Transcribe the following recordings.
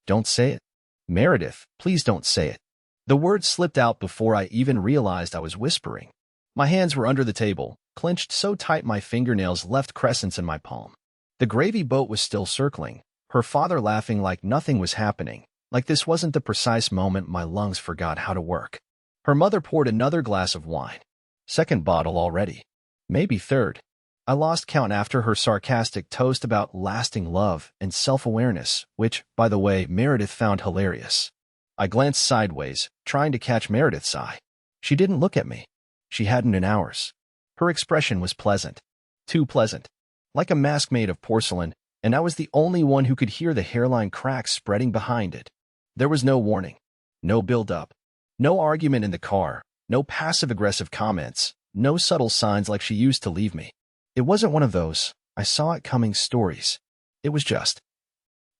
Don't say it. Meredith, please don't say it. The words slipped out before I even realized I was whispering. My hands were under the table, clenched so tight my fingernails left crescents in my palm. The gravy boat was still circling, her father laughing like nothing was happening, like this wasn't the precise moment my lungs forgot how to work. Her mother poured another glass of wine. Second bottle already. Maybe third. I lost count after her sarcastic toast about lasting love and self-awareness, which, by the way, Meredith found hilarious. I glanced sideways, trying to catch Meredith's eye. She didn't look at me. She hadn't in hours. Her expression was pleasant. Too pleasant. Like a mask made of porcelain, and I was the only one who could hear the hairline cracks spreading behind it. There was no warning. No build-up. No argument in the car. No passive-aggressive comments. No subtle signs like she used to leave me. It wasn't one of those I saw it coming stories. It was just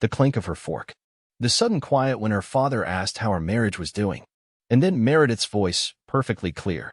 the clink of her fork. The sudden quiet when her father asked how our marriage was doing. And then Meredith's voice, perfectly clear.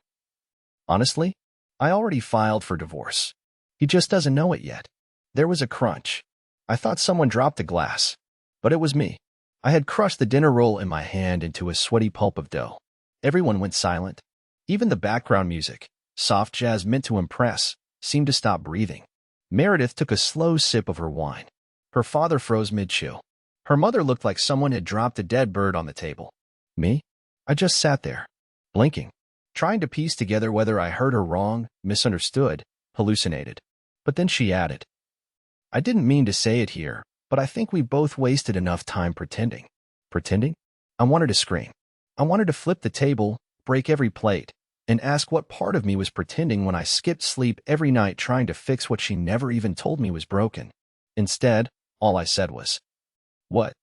Honestly, I already filed for divorce. He just doesn't know it yet. There was a crunch. I thought someone dropped a glass. But it was me. I had crushed the dinner roll in my hand into a sweaty pulp of dough. Everyone went silent. Even the background music, soft jazz meant to impress, seemed to stop breathing. Meredith took a slow sip of her wine. Her father froze mid-chew. Her mother looked like someone had dropped a dead bird on the table. Me? I just sat there, blinking, trying to piece together whether I heard her wrong, misunderstood, hallucinated. But then she added, I didn't mean to say it here, but I think we both wasted enough time pretending. Pretending? I wanted to scream. I wanted to flip the table, break every plate, and ask what part of me was pretending when I skipped sleep every night trying to fix what she never even told me was broken. Instead, all I said was, what?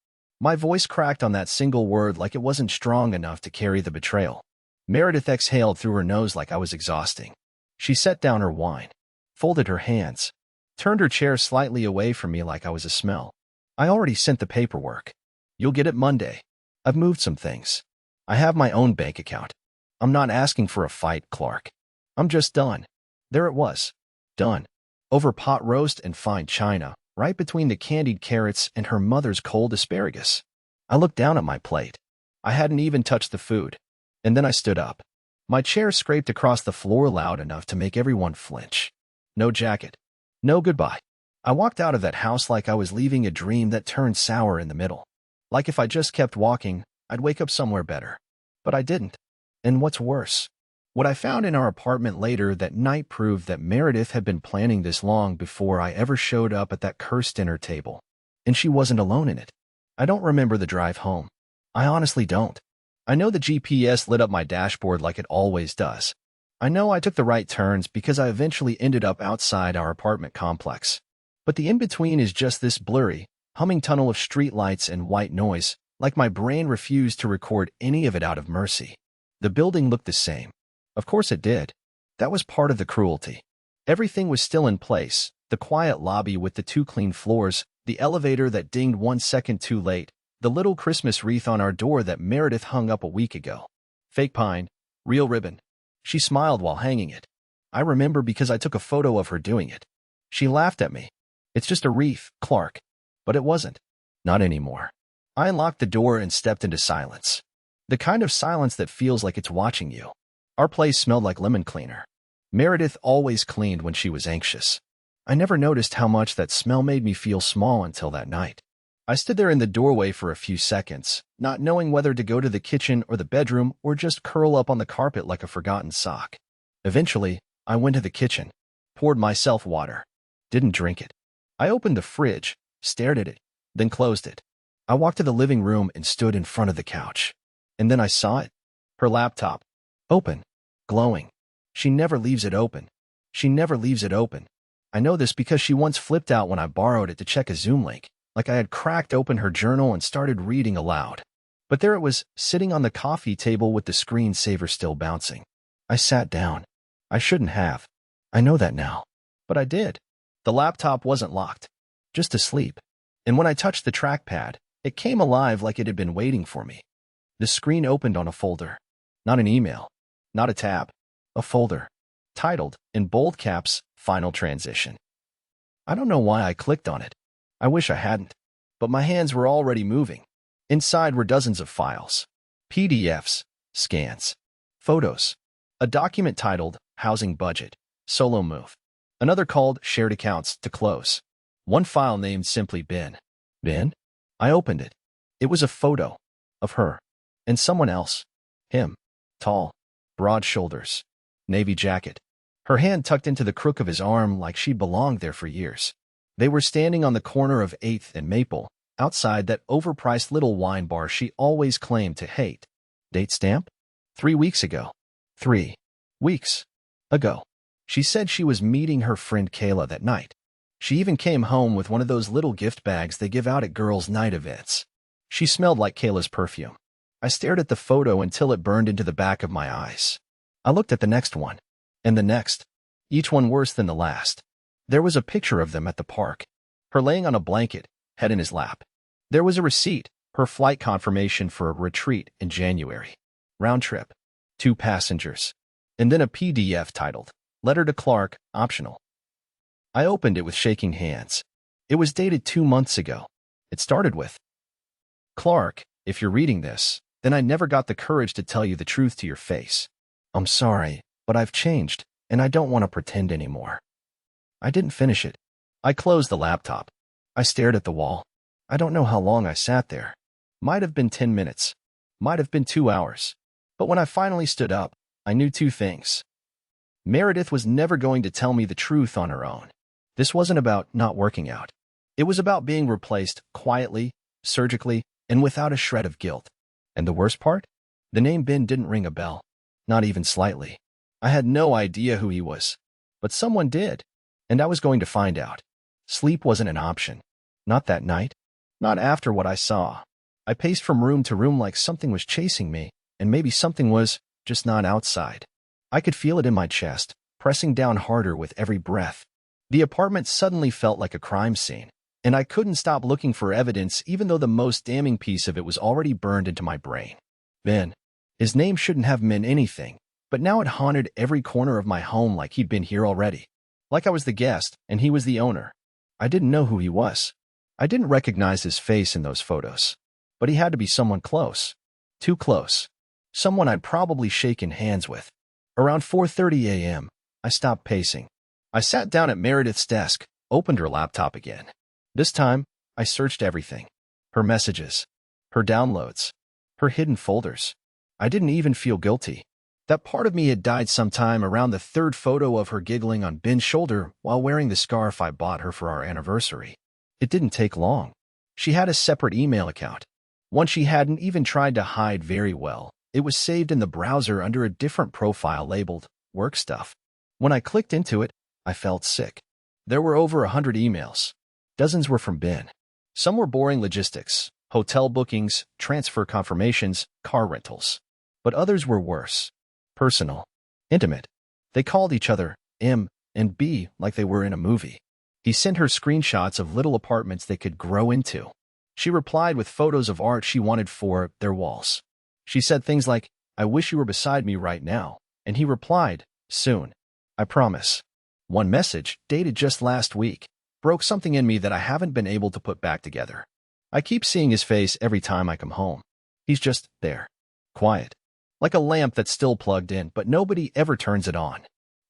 My voice cracked on that single word like it wasn't strong enough to carry the betrayal. Meredith exhaled through her nose like I was exhausting. She set down her wine, folded her hands, turned her chair slightly away from me like I was a smell. I already sent the paperwork. You'll get it Monday. I've moved some things. I have my own bank account. I'm not asking for a fight, Clark. I'm just done. There it was. Done. Over pot roast and fine china, right between the candied carrots and her mother's cold asparagus. I looked down at my plate. I hadn't even touched the food. And then I stood up. My chair scraped across the floor loud enough to make everyone flinch. No jacket. No goodbye. I walked out of that house like I was leaving a dream that turned sour in the middle. Like if I just kept walking, I'd wake up somewhere better. But I didn't. And what's worse, what I found in our apartment later that night proved that Meredith had been planning this long before I ever showed up at that cursed dinner table. And she wasn't alone in it. I don't remember the drive home. I honestly don't. I know the GPS lit up my dashboard like it always does. I know I took the right turns because I eventually ended up outside our apartment complex. But the in-between is just this blurry, humming tunnel of streetlights and white noise, like my brain refused to record any of it out of mercy. The building looked the same. Of course it did. That was part of the cruelty. Everything was still in place, the quiet lobby with the 2 clean floors, the elevator that dinged 1 second too late, the little Christmas wreath on our door that Meredith hung up a week ago. Fake pine, real ribbon. She smiled while hanging it. I remember because I took a photo of her doing it. She laughed at me. It's just a wreath, Clark. But it wasn't. Not anymore. I unlocked the door and stepped into silence. The kind of silence that feels like it's watching you. Our place smelled like lemon cleaner. Meredith always cleaned when she was anxious. I never noticed how much that smell made me feel small until that night. I stood there in the doorway for a few seconds, not knowing whether to go to the kitchen or the bedroom or just curl up on the carpet like a forgotten sock. Eventually, I went to the kitchen, poured myself water, didn't drink it. I opened the fridge, stared at it, then closed it. I walked to the living room and stood in front of the couch. And then I saw it. Her laptop. Open. Glowing. She never leaves it open. She never leaves it open. I know this because she once flipped out when I borrowed it to check a Zoom link, like I had cracked open her journal and started reading aloud. But there it was, sitting on the coffee table with the screensaver still bouncing. I sat down. I shouldn't have. I know that now. But I did. The laptop wasn't locked. Just asleep. And when I touched the trackpad, it came alive like it had been waiting for me. The screen opened on a folder. Not an email. Not a tab. A folder. Titled, in bold caps, Final Transition. I don't know why I clicked on it. I wish I hadn't. But my hands were already moving. Inside were dozens of files, PDFs, scans, photos, a document titled Housing Budget, Solo Move, another called Shared Accounts to Close, one file named simply Ben. Ben? I opened it. It was a photo of her and someone else. Him. Tall, broad shoulders, navy jacket, her hand tucked into the crook of his arm like she belonged there for years. They were standing on the corner of 8th and Maple, outside that overpriced little wine bar she always claimed to hate. Date stamp? 3 weeks ago. 3 weeks ago. She said she was meeting her friend Kayla that night. She even came home with one of those little gift bags they give out at girls' night events. She smelled like Kayla's perfume. I stared at the photo until it burned into the back of my eyes. I looked at the next one, and the next, each one worse than the last. There was a picture of them at the park, her laying on a blanket, head in his lap. There was a receipt, her flight confirmation for a retreat in January. Round trip, 2 passengers, and then a PDF titled, Letter to Clark, optional. I opened it with shaking hands. It was dated 2 months ago. It started with, Clark, if you're reading this, then I never got the courage to tell you the truth to your face. I'm sorry, but I've changed, and I don't want to pretend anymore. I didn't finish it. I closed the laptop. I stared at the wall. I don't know how long I sat there. Might have been 10 minutes. Might have been 2 hours. But when I finally stood up, I knew 2 things. Meredith was never going to tell me the truth on her own. This wasn't about not working out. It was about being replaced quietly, surgically, and without a shred of guilt. And the worst part? The name Ben didn't ring a bell. Not even slightly. I had no idea who he was. But someone did. And I was going to find out. Sleep wasn't an option. Not that night. Not after what I saw. I paced from room to room like something was chasing me, and maybe something was just not outside. I could feel it in my chest, pressing down harder with every breath. The apartment suddenly felt like a crime scene, and I couldn't stop looking for evidence even though the most damning piece of it was already burned into my brain. Ben. His name shouldn't have meant anything, but now it haunted every corner of my home like he'd been here already. Like I was the guest, and he was the owner. I didn't know who he was. I didn't recognize his face in those photos. But he had to be someone close. Too close. Someone I'd probably shaken hands with. Around 4:30 a.m., I stopped pacing. I sat down at Meredith's desk, opened her laptop again. This time, I searched everything. Her messages, her downloads, her hidden folders. I didn't even feel guilty. That part of me had died sometime around the 3rd photo of her giggling on Ben's shoulder while wearing the scarf I bought her for our anniversary. It didn't take long. She had a separate email account, one she hadn't even tried to hide very well. It was saved in the browser under a different profile labeled Work Stuff. When I clicked into it, I felt sick. There were over 100 emails. Dozens were from Ben. Some were boring logistics, hotel bookings, transfer confirmations, car rentals. But others were worse. Personal. Intimate. They called each other M and B like they were in a movie. He sent her screenshots of little apartments they could grow into. She replied with photos of art she wanted for their walls. She said things like, I wish you were beside me right now. And he replied, soon. I promise. One message, dated just last week, broke something in me that I haven't been able to put back together. I keep seeing his face every time I come home. He's just there. Quiet. Like a lamp that's still plugged in, but nobody ever turns it on.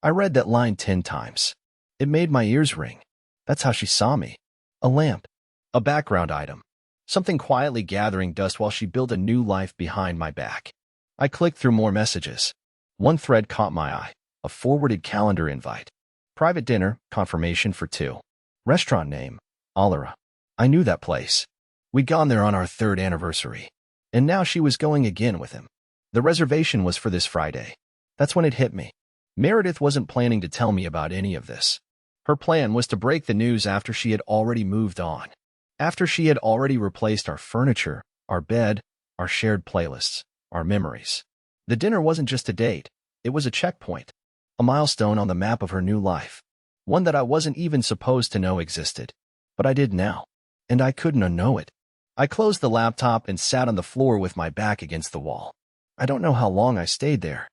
I read that line 10 times. It made my ears ring. That's how she saw me. A lamp. A background item. Something quietly gathering dust while she built a new life behind my back. I clicked through more messages. One thread caught my eye. A forwarded calendar invite. Private dinner, confirmation for 2. Restaurant name, Allura. I knew that place. We'd gone there on our 3rd anniversary. And now she was going again with him. The reservation was for this Friday. That's when it hit me. Meredith wasn't planning to tell me about any of this. Her plan was to break the news after she had already moved on. After she had already replaced our furniture, our bed, our shared playlists, our memories. The dinner wasn't just a date. It was a checkpoint. A milestone on the map of her new life. One that I wasn't even supposed to know existed. But I did now. And I couldn't unknow it. I closed the laptop and sat on the floor with my back against the wall. I don't know how long I stayed there.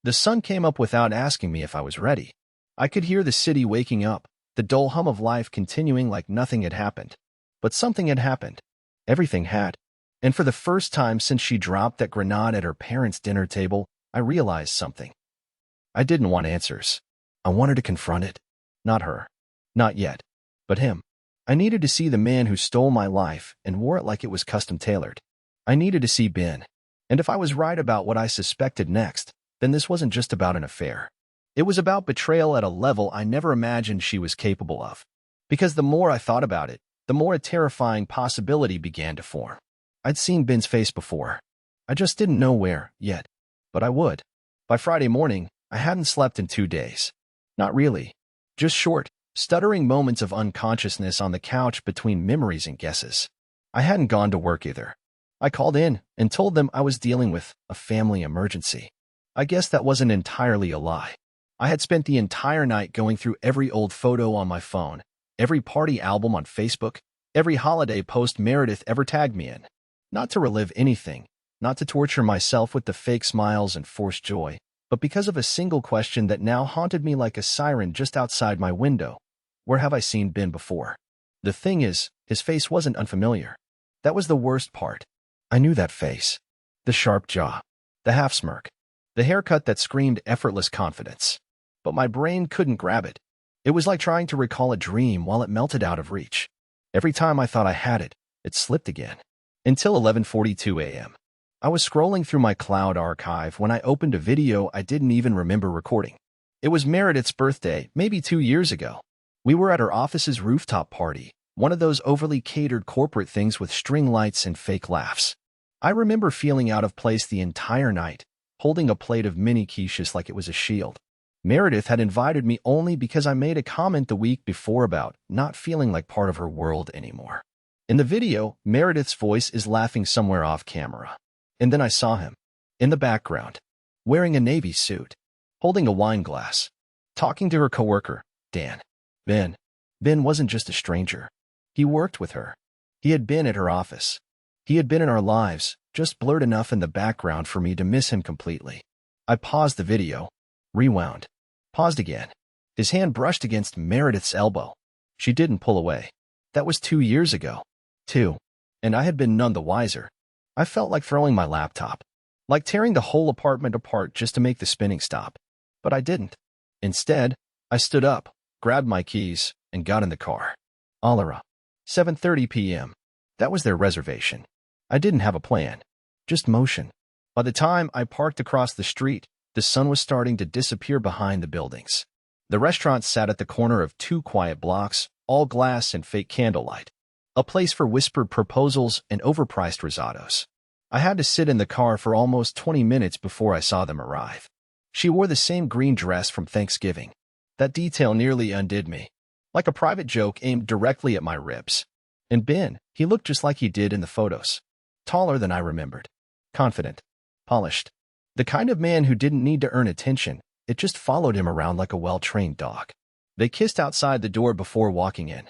The sun came up without asking me if I was ready. I could hear the city waking up, the dull hum of life continuing like nothing had happened. But something had happened. Everything had. And for the first time since she dropped that grenade at her parents' dinner table, I realized something. I didn't want answers. I wanted to confront it. Not her. Not yet. But him. I needed to see the man who stole my life and wore it like it was custom-tailored. I needed to see Ben. And if I was right about what I suspected next, then this wasn't just about an affair. It was about betrayal at a level I never imagined she was capable of. Because the more I thought about it, the more a terrifying possibility began to form. I'd seen Ben's face before. I just didn't know where, yet. But I would. By Friday morning, I hadn't slept in 2 days. Not really. Just short, stuttering moments of unconsciousness on the couch between memories and guesses. I hadn't gone to work either. I called in and told them I was dealing with a family emergency. I guess that wasn't entirely a lie. I had spent the entire night going through every old photo on my phone, every party album on Facebook, every holiday post Meredith ever tagged me in. Not to relive anything, not to torture myself with the fake smiles and forced joy, but because of a single question that now haunted me like a siren just outside my window. Where have I seen Ben before? The thing is, his face wasn't unfamiliar. That was the worst part. I knew that face. The sharp jaw. The half-smirk. The haircut that screamed effortless confidence. But my brain couldn't grab it. It was like trying to recall a dream while it melted out of reach. Every time I thought I had it, it slipped again. Until 11:42 a.m. I was scrolling through my cloud archive when I opened a video I didn't even remember recording. It was Meredith's birthday, maybe 2 years ago. We were at her office's rooftop party, one of those overly catered corporate things with string lights and fake laughs. I remember feeling out of place the entire night, holding a plate of mini quiches like it was a shield. Meredith had invited me only because I made a comment the week before about not feeling like part of her world anymore. In the video, Meredith's voice is laughing somewhere off camera. And then I saw him, in the background, wearing a navy suit, holding a wine glass, talking to her coworker, Dan. Ben. Ben wasn't just a stranger. He worked with her. He had been at her office. He had been in our lives, just blurred enough in the background for me to miss him completely. I paused the video, rewound, paused again. His hand brushed against Meredith's elbow. She didn't pull away. That was 2 years ago. 2. And I had been none the wiser. I felt like throwing my laptop, like tearing the whole apartment apart just to make the spinning stop. But I didn't. Instead, I stood up, grabbed my keys, and got in the car. Alara. 7:30 p.m. That was their reservation. I didn't have a plan, just motion. By the time I parked across the street, the sun was starting to disappear behind the buildings. The restaurant sat at the corner of 2 quiet blocks, all glass and fake candlelight. A place for whispered proposals and overpriced risottos. I had to sit in the car for almost 20 minutes before I saw them arrive. She wore the same green dress from Thanksgiving. That detail nearly undid me, like a private joke aimed directly at my ribs. And Ben, he looked just like he did in the photos. Taller than I remembered. Confident. Polished. The kind of man who didn't need to earn attention, it just followed him around like a well-trained dog. They kissed outside the door before walking in.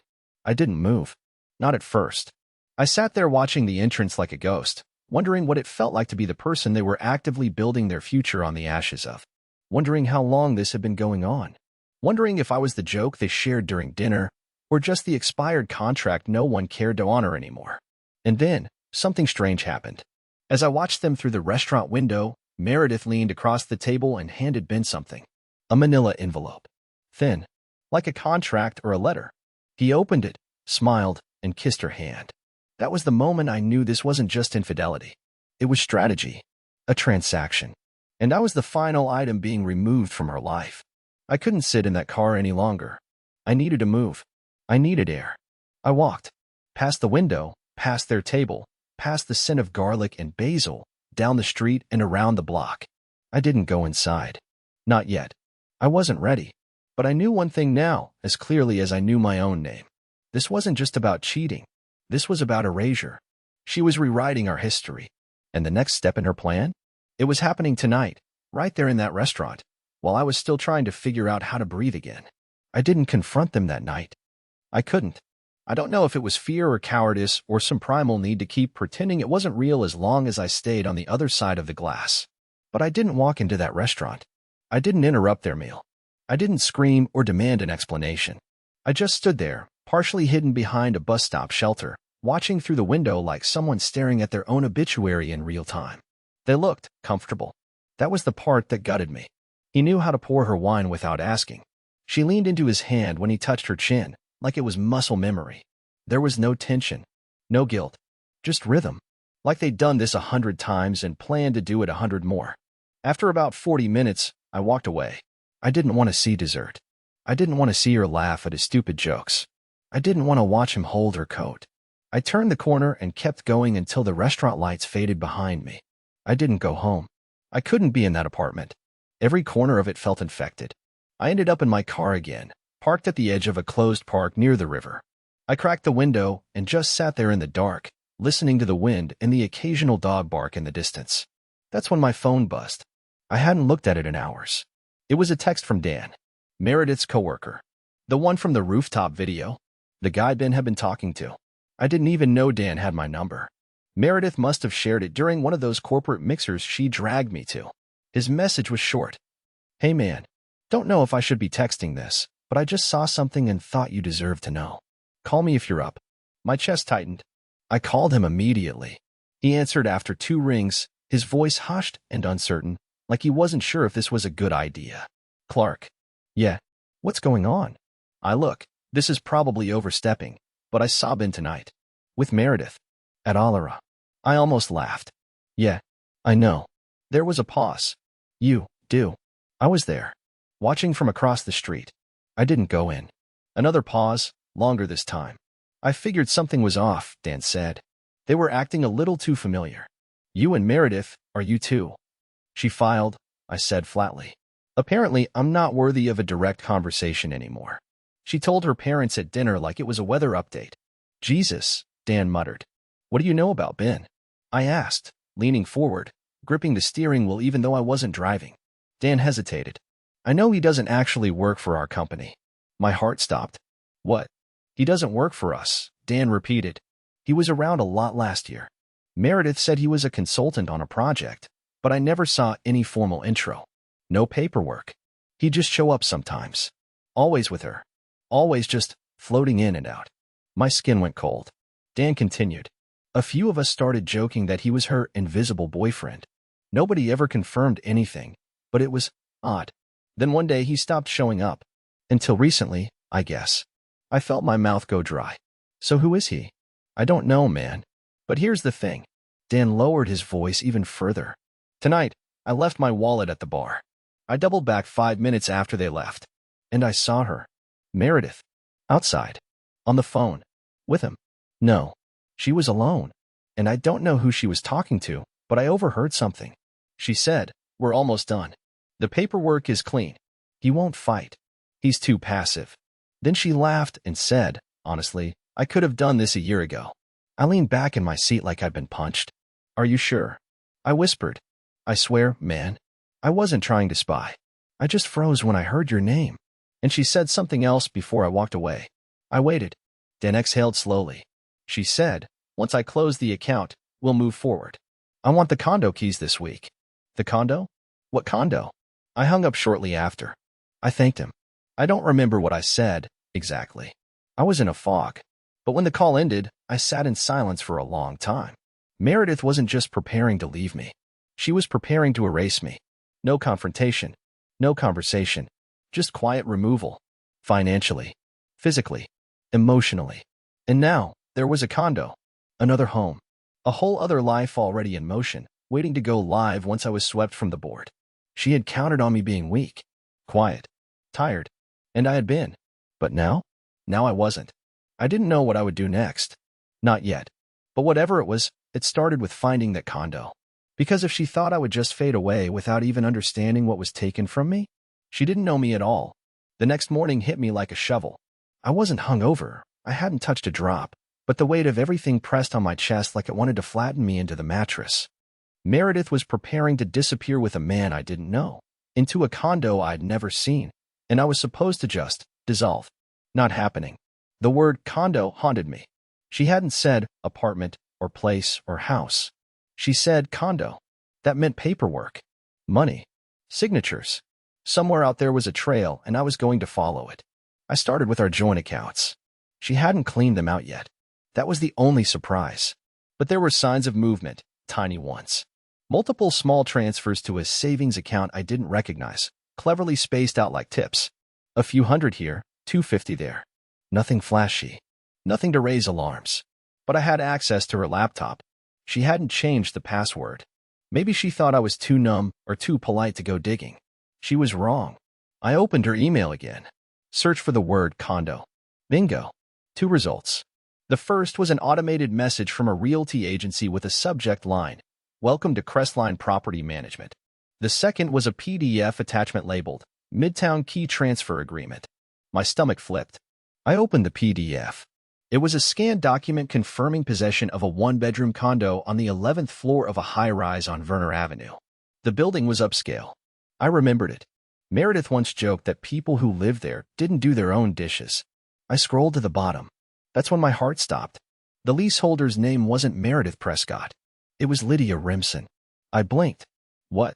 I didn't move. Not at first. I sat there watching the entrance like a ghost, wondering what it felt like to be the person they were actively building their future on the ashes of. Wondering how long this had been going on. Wondering if I was the joke they shared during dinner, or just the expired contract no one cared to honor anymore. And then, something strange happened. As I watched them through the restaurant window, Meredith leaned across the table and handed Ben something. A manila envelope. Thin. Like a contract or a letter. He opened it, smiled, and kissed her hand. That was the moment I knew this wasn't just infidelity. It was strategy. A transaction. And I was the final item being removed from her life. I couldn't sit in that car any longer. I needed to move. I needed air. I walked. Past the window, past their table, past the scent of garlic and basil, down the street and around the block. I didn't go inside. Not yet. I wasn't ready. But I knew one thing now, as clearly as I knew my own name. This wasn't just about cheating. This was about erasure. She was rewriting our history. And the next step in her plan? It was happening tonight, right there in that restaurant, while I was still trying to figure out how to breathe again. I didn't confront them that night. I couldn't. I don't know if it was fear or cowardice or some primal need to keep pretending it wasn't real as long as I stayed on the other side of the glass. But I didn't walk into that restaurant. I didn't interrupt their meal. I didn't scream or demand an explanation. I just stood there, partially hidden behind a bus stop shelter, watching through the window like someone staring at their own obituary in real time. They looked comfortable. That was the part that gutted me. He knew how to pour her wine without asking. She leaned into his hand when he touched her chin, like it was muscle memory. There was no tension, no guilt, just rhythm, like they'd done this 100 times and planned to do it 100 more. After about 40 minutes, I walked away. I didn't want to see dessert. I didn't want to see her laugh at his stupid jokes. I didn't want to watch him hold her coat. I turned the corner and kept going until the restaurant lights faded behind me. I didn't go home. I couldn't be in that apartment. Every corner of it felt infected. I ended up in my car again, parked at the edge of a closed park near the river. I cracked the window and just sat there in the dark, listening to the wind and the occasional dog bark in the distance. That's when my phone buzzed. I hadn't looked at it in hours. It was a text from Dan, Meredith's coworker. The one from the rooftop video. The guy Ben had been talking to. I didn't even know Dan had my number. Meredith must have shared it during one of those corporate mixers she dragged me to. His message was short. Hey man, don't know if I should be texting this, but I just saw something and thought you deserved to know. Call me if you're up. My chest tightened. I called him immediately. He answered after 2 rings, his voice hushed and uncertain, like he wasn't sure if this was a good idea. Clark. Yeah. What's going on? Look, this is probably overstepping, but I saw Ben tonight. With Meredith. At Alara. I almost laughed. Yeah, I know. There was a pause. You do. I was there. Watching from across the street. I didn't go in. Another pause, longer this time. I figured something was off, Dan said. They were acting a little too familiar. You and Meredith, are you two? She filed, I said flatly. Apparently, I'm not worthy of a direct conversation anymore. She told her parents at dinner like it was a weather update. Jesus, Dan muttered. What do you know about Ben? I asked, leaning forward, gripping the steering wheel even though I wasn't driving. Dan hesitated. I know he doesn't actually work for our company. My heart stopped. What? He doesn't work for us, Dan repeated. He was around a lot last year. Meredith said he was a consultant on a project, but I never saw any formal intro. No paperwork. He'd just show up sometimes. Always with her. Always just floating in and out. My skin went cold. Dan continued. A few of us started joking that he was her invisible boyfriend. Nobody ever confirmed anything, but it was odd. Then one day he stopped showing up. Until recently, I guess. I felt my mouth go dry. So who is he? I don't know, man. But here's the thing. Dan lowered his voice even further. Tonight, I left my wallet at the bar. I doubled back 5 minutes after they left. And I saw her. Meredith. Outside. On the phone. With him. No. She was alone. And I don't know who she was talking to, but I overheard something. She said, we're almost done. The paperwork is clean. He won't fight. He's too passive. Then she laughed and said, honestly, I could have done this a year ago. I leaned back in my seat like I'd been punched. Are you sure? I whispered. I swear, man. I wasn't trying to spy. I just froze when I heard your name. And she said something else before I walked away. I waited. Then exhaled slowly. She said, once I close the account, we'll move forward. I want the condo keys this week. The condo? What condo? I hung up shortly after. I thanked him. I don't remember what I said, exactly. I was in a fog. But when the call ended, I sat in silence for a long time. Meredith wasn't just preparing to leave me. She was preparing to erase me. No confrontation. No conversation. Just quiet removal. Financially. Physically. Emotionally. And now, there was a condo. Another home. A whole other life already in motion, waiting to go live once I was swept from the board. She had counted on me being weak, quiet, tired, and I had been. But now? Now I wasn't. I didn't know what I would do next. Not yet. But whatever it was, it started with finding that condo. Because if she thought I would just fade away without even understanding what was taken from me, she didn't know me at all. The next morning hit me like a shovel. I wasn't hungover. I hadn't touched a drop, but the weight of everything pressed on my chest like it wanted to flatten me into the mattress. Meredith was preparing to disappear with a man I didn't know, into a condo I'd never seen, and I was supposed to just dissolve. Not happening. The word condo haunted me. She hadn't said apartment or place or house. She said condo. That meant paperwork, money, signatures. Somewhere out there was a trail, and I was going to follow it. I started with our joint accounts. She hadn't cleaned them out yet. That was the only surprise. But there were signs of movement, tiny ones. Multiple small transfers to a savings account I didn't recognize, cleverly spaced out like tips. A few hundred here, 250 there. Nothing flashy. Nothing to raise alarms. But I had access to her laptop. She hadn't changed the password. Maybe she thought I was too numb or too polite to go digging. She was wrong. I opened her email again. Search for the word condo. Bingo. 2 results. The first was an automated message from a realty agency with a subject line, "Welcome to Crestline Property Management." The second was a PDF attachment labeled, "Midtown Key Transfer Agreement." My stomach flipped. I opened the PDF. It was a scanned document confirming possession of a 1-bedroom condo on the 11th floor of a high-rise on Werner Avenue. The building was upscale. I remembered it. Meredith once joked that people who lived there didn't do their own dishes. I scrolled to the bottom. That's when my heart stopped. The leaseholder's name wasn't Meredith Prescott. It was Lydia Remsen. I blinked. What?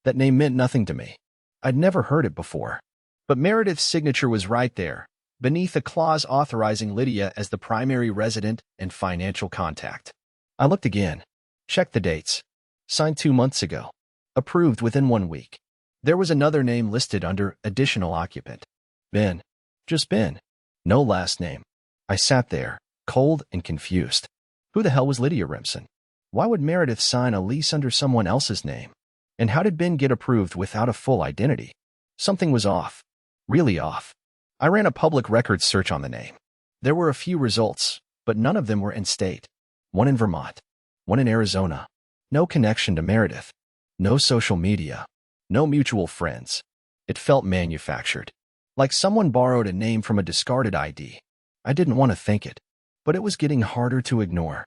That name meant nothing to me. I'd never heard it before. But Meredith's signature was right there, beneath a clause authorizing Lydia as the primary resident and financial contact. I looked again. Checked the dates. Signed 2 months ago. Approved within 1 week. There was another name listed under additional occupant. Ben. Just Ben. No last name. I sat there, cold and confused. Who the hell was Lydia Remsen? Why would Meredith sign a lease under someone else's name? And how did Ben get approved without a full identity? Something was off. Really off. I ran a public records search on the name. There were a few results, but none of them were in state. One in Vermont. One in Arizona. No connection to Meredith. No social media. No mutual friends. It felt manufactured. Like someone borrowed a name from a discarded ID. I didn't want to think it, but it was getting harder to ignore.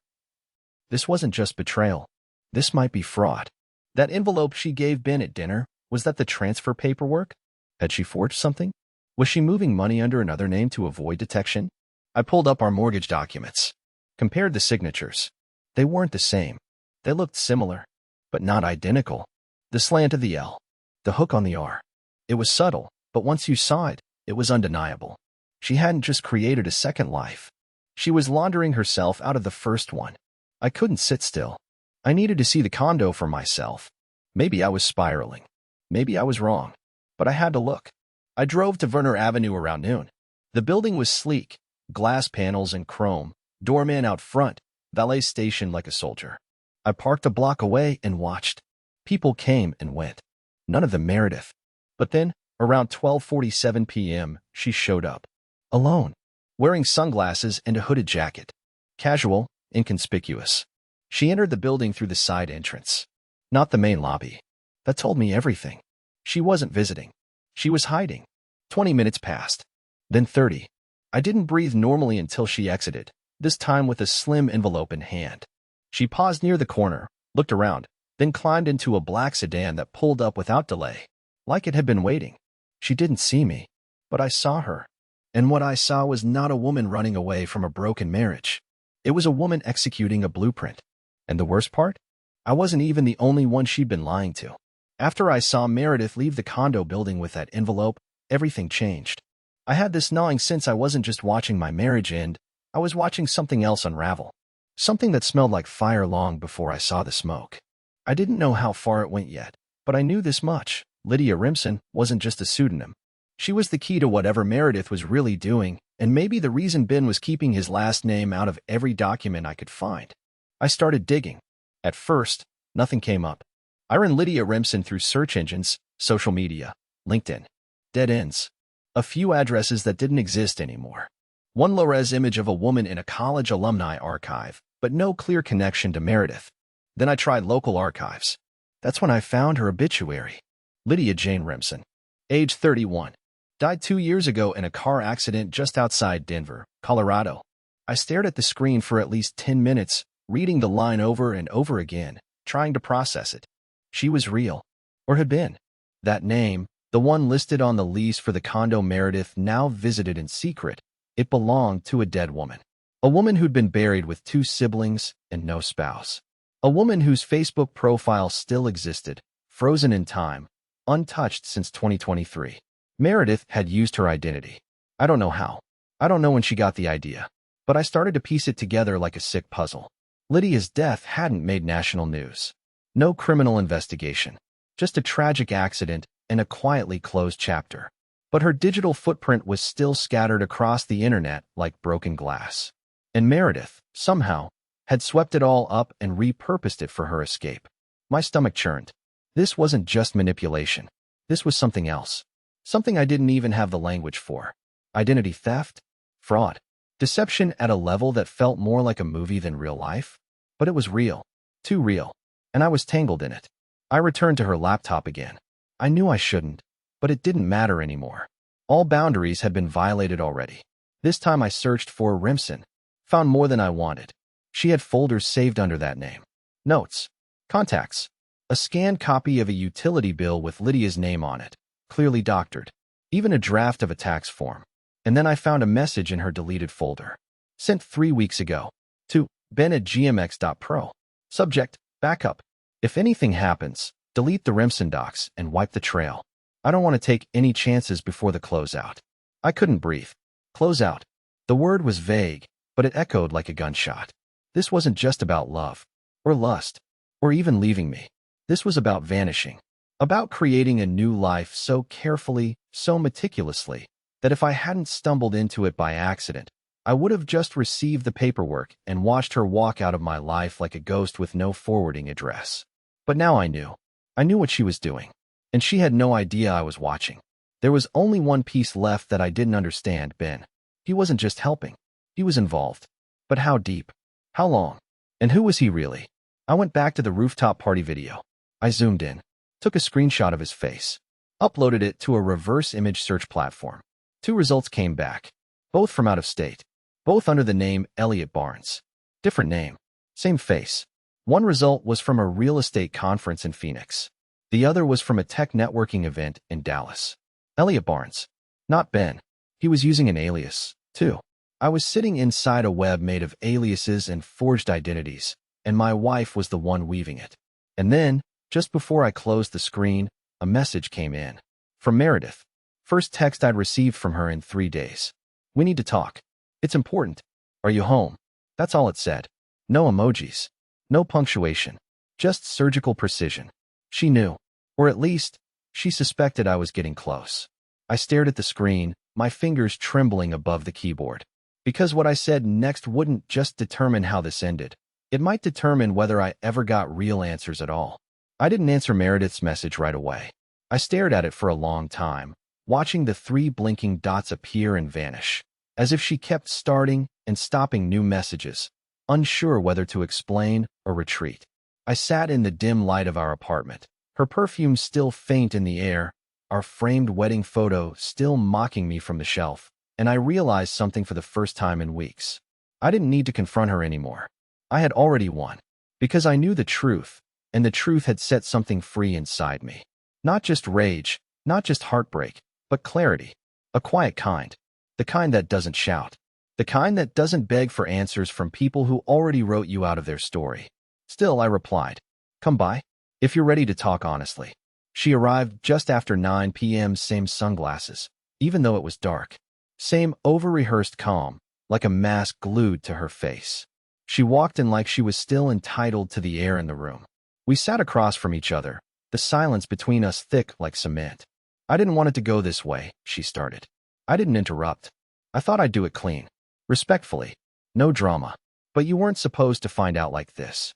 This wasn't just betrayal. This might be fraud. That envelope she gave Ben at dinner, was that the transfer paperwork? Had she forged something? Was she moving money under another name to avoid detection? I pulled up our mortgage documents. Compared the signatures. They weren't the same. They looked similar, but not identical. The slant of the L. The hook on the R. It was subtle, but once you saw it, it was undeniable. She hadn't just created a second life. She was laundering herself out of the first one. I couldn't sit still. I needed to see the condo for myself. Maybe I was spiraling. Maybe I was wrong. But I had to look. I drove to Werner Avenue around noon. The building was sleek, glass panels and chrome, doorman out front, valet stationed like a soldier. I parked a block away and watched. People came and went. None of them Meredith. But then, around 12:47 p.m., she showed up. Alone. Wearing sunglasses and a hooded jacket. Casual, inconspicuous. She entered the building through the side entrance. Not the main lobby. That told me everything. She wasn't visiting. She was hiding. 20 minutes passed. Then 30. I didn't breathe normally until she exited, this time with a slim envelope in hand. She paused near the corner, looked around, then climbed into a black sedan that pulled up without delay, like it had been waiting. She didn't see me, but I saw her. And what I saw was not a woman running away from a broken marriage. It was a woman executing a blueprint. And the worst part? I wasn't even the only one she'd been lying to. After I saw Meredith leave the condo building with that envelope, everything changed. I had this gnawing sense I wasn't just watching my marriage end, I was watching something else unravel. Something that smelled like fire long before I saw the smoke. I didn't know how far it went yet, but I knew this much. Lydia Remsen wasn't just a pseudonym. She was the key to whatever Meredith was really doing, and maybe the reason Ben was keeping his last name out of every document I could find. I started digging. At first, nothing came up. I ran Lydia Remsen through search engines, social media, LinkedIn. Dead ends. A few addresses that didn't exist anymore. One low-res image of a woman in a college alumni archive, but no clear connection to Meredith. Then I tried local archives. That's when I found her obituary. Lydia Jane Remsen. Age 31. Died 2 years ago in a car accident just outside Denver, Colorado. I stared at the screen for at least 10 minutes, reading the line over and over again, trying to process it. She was real. Or had been. That name, the one listed on the lease for the condo Meredith now visited in secret, it belonged to a dead woman. A woman who'd been buried with 2 siblings and no spouse. A woman whose Facebook profile still existed, frozen in time, untouched since 2023. Meredith had used her identity. I don't know how. I don't know when she got the idea. But I started to piece it together like a sick puzzle. Lydia's death hadn't made national news. No criminal investigation. Just a tragic accident and a quietly closed chapter. But her digital footprint was still scattered across the internet like broken glass. And Meredith, somehow, had swept it all up and repurposed it for her escape. My stomach churned. This wasn't just manipulation. This was something else. Something I didn't even have the language for. Identity theft? Fraud. Deception at a level that felt more like a movie than real life? But it was real. Too real. And I was tangled in it. I returned to her laptop again. I knew I shouldn't, but it didn't matter anymore. All boundaries had been violated already. This time I searched for Remsen. Found more than I wanted. She had folders saved under that name. Notes. Contacts. A scanned copy of a utility bill with Lydia's name on it, clearly doctored. Even a draft of a tax form. And then I found a message in her deleted folder. Sent 3 weeks ago. To ben@gmx.pro. Subject, backup. If anything happens, delete the Remsen docs and wipe the trail. I don't want to take any chances before the closeout. I couldn't breathe. Closeout. The word was vague, but it echoed like a gunshot. This wasn't just about love, or lust, or even leaving me. This was about vanishing. About creating a new life so carefully, so meticulously, that if I hadn't stumbled into it by accident, I would have just received the paperwork and watched her walk out of my life like a ghost with no forwarding address. But now I knew. I knew what she was doing. And she had no idea I was watching. There was only one piece left that I didn't understand, Ben. He wasn't just helping. He was involved. But how deep? How long? And who was he really? I went back to the rooftop party video. I zoomed in, took a screenshot of his face, uploaded it to a reverse image search platform. 2 results came back, both from out of state, both under the name Elliot Barnes. Different name, same face. One result was from a real estate conference in Phoenix. The other was from a tech networking event in Dallas. Elliot Barnes. Not Ben. He was using an alias, too. I was sitting inside a web made of aliases and forged identities, and my wife was the one weaving it. And then, just before I closed the screen, a message came in. From Meredith. First text I'd received from her in 3 days. We need to talk. It's important. Are you home? That's all it said. No emojis. No punctuation. Just surgical precision. She knew. Or at least, she suspected I was getting close. I stared at the screen, my fingers trembling above the keyboard. Because what I said next wouldn't just determine how this ended. It might determine whether I ever got real answers at all. I didn't answer Meredith's message right away. I stared at it for a long time, watching the 3 blinking dots appear and vanish, as if she kept starting and stopping new messages, unsure whether to explain or retreat. I sat in the dim light of our apartment, her perfume still faint in the air, our framed wedding photo still mocking me from the shelf, and I realized something for the first time in weeks. I didn't need to confront her anymore. I had already won, because I knew the truth, and the truth had set something free inside me. Not just rage, not just heartbreak, but clarity. A quiet kind. The kind that doesn't shout. The kind that doesn't beg for answers from people who already wrote you out of their story. Still, I replied, come by, if you're ready to talk honestly. She arrived just after 9 p.m. Same sunglasses, even though it was dark. Same over-rehearsed calm, like a mask glued to her face. She walked in like she was still entitled to the air in the room. We sat across from each other, the silence between us thick like cement. I didn't want it to go this way, she started. I didn't interrupt. I thought I'd do it clean. Respectfully. No drama. But you weren't supposed to find out like this.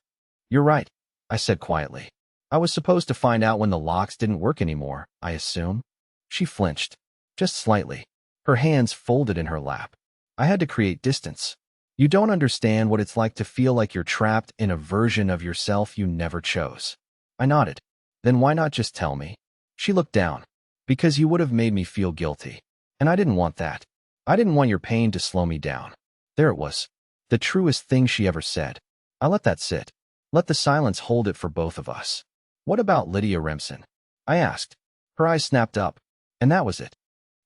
You're right, I said quietly. I was supposed to find out when the locks didn't work anymore, I assume. She flinched. Just slightly. Her hands folded in her lap. I had to create distance. You don't understand what it's like to feel like you're trapped in a version of yourself you never chose. I nodded. Then why not just tell me? She looked down. Because you would have made me feel guilty. And I didn't want that. I didn't want your pain to slow me down. There it was. The truest thing she ever said. I let that sit. Let the silence hold it for both of us. What about Lydia Remsen? I asked. Her eyes snapped up. And that was it.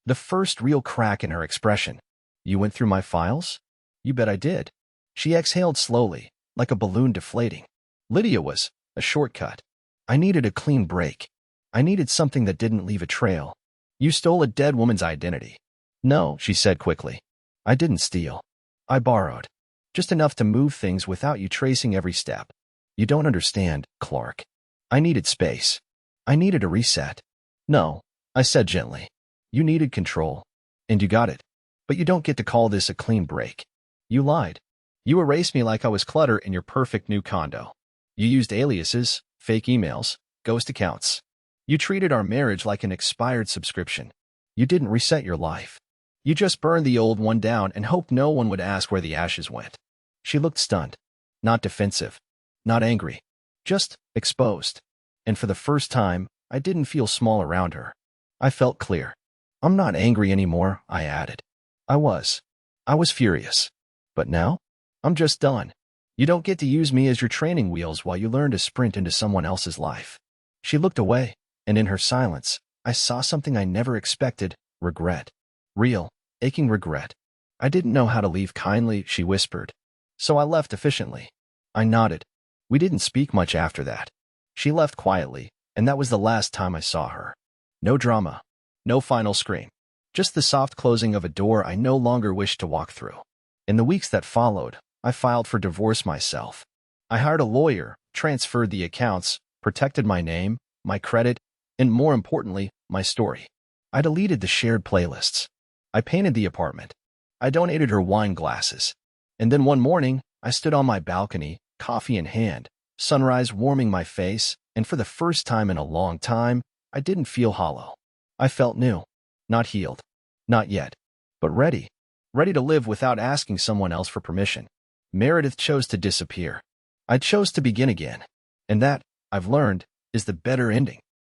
The first real crack in her expression. You went through my files? You bet I did. She exhaled slowly, like a balloon deflating. Lydia was a shortcut. I needed a clean break. I needed something that didn't leave a trail. You stole a dead woman's identity. No, she said quickly. I didn't steal. I borrowed. Just enough to move things without you tracing every step. You don't understand, Clark. I needed space. I needed a reset. No, I said gently. You needed control. And you got it. But you don't get to call this a clean break. You lied. You erased me like I was clutter in your perfect new condo. You used aliases, fake emails, ghost accounts. You treated our marriage like an expired subscription. You didn't reset your life. You just burned the old one down and hoped no one would ask where the ashes went. She looked stunned. Not defensive. Not angry. Just exposed. And for the first time, I didn't feel small around her. I felt clear. I'm not angry anymore, I added. I was furious. But now? I'm just done. You don't get to use me as your training wheels while you learn to sprint into someone else's life. She looked away, and in her silence, I saw something I never expected, regret. Real, aching regret. I didn't know how to leave kindly, she whispered. So I left efficiently. I nodded. We didn't speak much after that. She left quietly, and that was the last time I saw her. No drama. No final scream. Just the soft closing of a door I no longer wished to walk through. In the weeks that followed, I filed for divorce myself. I hired a lawyer, transferred the accounts, protected my name, my credit, and more importantly, my story. I deleted the shared playlists. I painted the apartment. I donated her wine glasses. And then one morning, I stood on my balcony, coffee in hand, sunrise warming my face, and for the first time in a long time, I didn't feel hollow. I felt new. Not healed. Not yet. But ready. Ready to live without asking someone else for permission. Meredith chose to disappear. I chose to begin again. And that, I've learned, is the better ending.